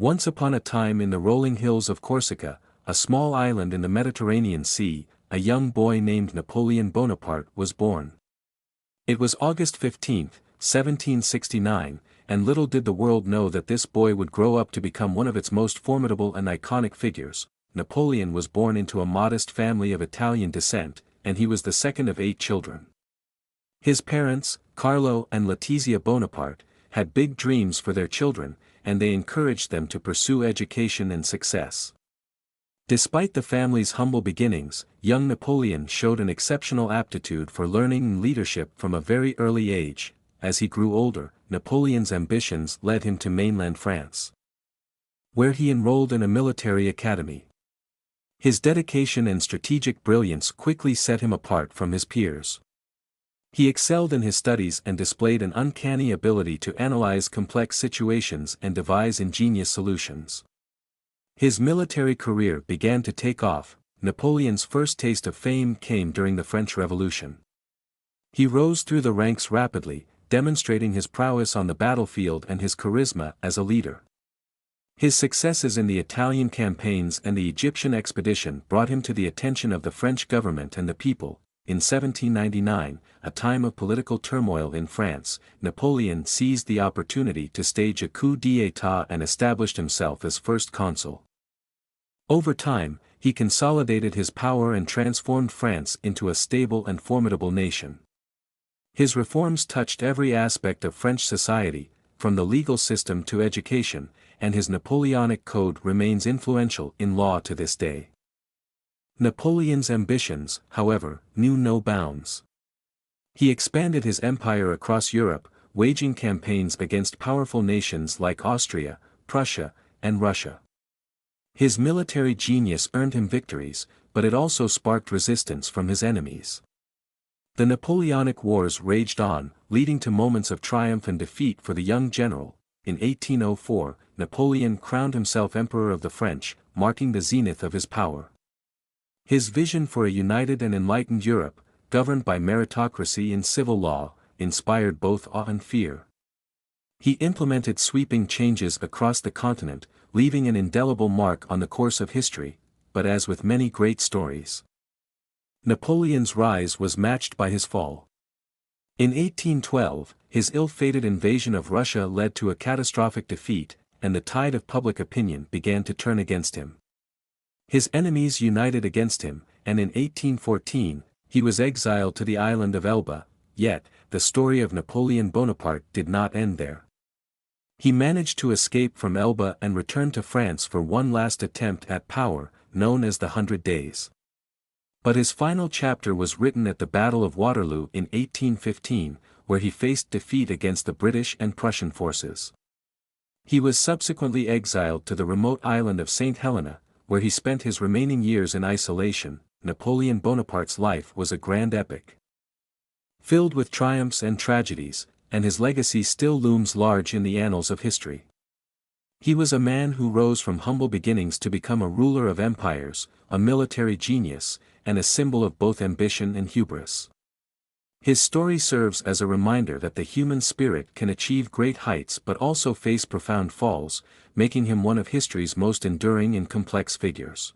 Once upon a time in the rolling hills of Corsica, a small island in the Mediterranean Sea, a young boy named Napoleon Bonaparte was born. It was August 15, 1769, and little did the world know that this boy would grow up to become one of its most formidable and iconic figures. Napoleon was born into a modest family of Italian descent, and he was the second of 8 children. His parents, Carlo and Letizia Bonaparte, had big dreams for their children, and they encouraged them to pursue education and success. Despite the family's humble beginnings, young Napoleon showed an exceptional aptitude for learning and leadership from a very early age. As he grew older, Napoleon's ambitions led him to mainland France, where he enrolled in a military academy. His dedication and strategic brilliance quickly set him apart from his peers. He excelled in his studies and displayed an uncanny ability to analyze complex situations and devise ingenious solutions. His military career began to take off. Napoleon's first taste of fame came during the French Revolution. He rose through the ranks rapidly, demonstrating his prowess on the battlefield and his charisma as a leader. His successes in the Italian campaigns and the Egyptian expedition brought him to the attention of the French government and the people. In 1799, a time of political turmoil in France, Napoleon seized the opportunity to stage a coup d'état and established himself as first consul. Over time, he consolidated his power and transformed France into a stable and formidable nation. His reforms touched every aspect of French society, from the legal system to education, and his Napoleonic Code remains influential in law to this day. Napoleon's ambitions, however, knew no bounds. He expanded his empire across Europe, waging campaigns against powerful nations like Austria, Prussia, and Russia. His military genius earned him victories, but it also sparked resistance from his enemies. The Napoleonic Wars raged on, leading to moments of triumph and defeat for the young general. In 1804, Napoleon crowned himself Emperor of the French, marking the zenith of his power. His vision for a united and enlightened Europe, governed by meritocracy and civil law, inspired both awe and fear. He implemented sweeping changes across the continent, leaving an indelible mark on the course of history, but as with many great stories, Napoleon's rise was matched by his fall. In 1812, his ill-fated invasion of Russia led to a catastrophic defeat, and the tide of public opinion began to turn against him. His enemies united against him, and in 1814, he was exiled to the island of Elba. Yet, the story of Napoleon Bonaparte did not end there. He managed to escape from Elba and returned to France for one last attempt at power, known as the 100 Days. But his final chapter was written at the Battle of Waterloo in 1815, where he faced defeat against the British and Prussian forces. He was subsequently exiled to the remote island of St. Helena, where he spent his remaining years in isolation. Napoleon Bonaparte's life was a grand epic, filled with triumphs and tragedies, and his legacy still looms large in the annals of history. He was a man who rose from humble beginnings to become a ruler of empires, a military genius, and a symbol of both ambition and hubris. His story serves as a reminder that the human spirit can achieve great heights but also face profound falls, making him one of history's most enduring and complex figures.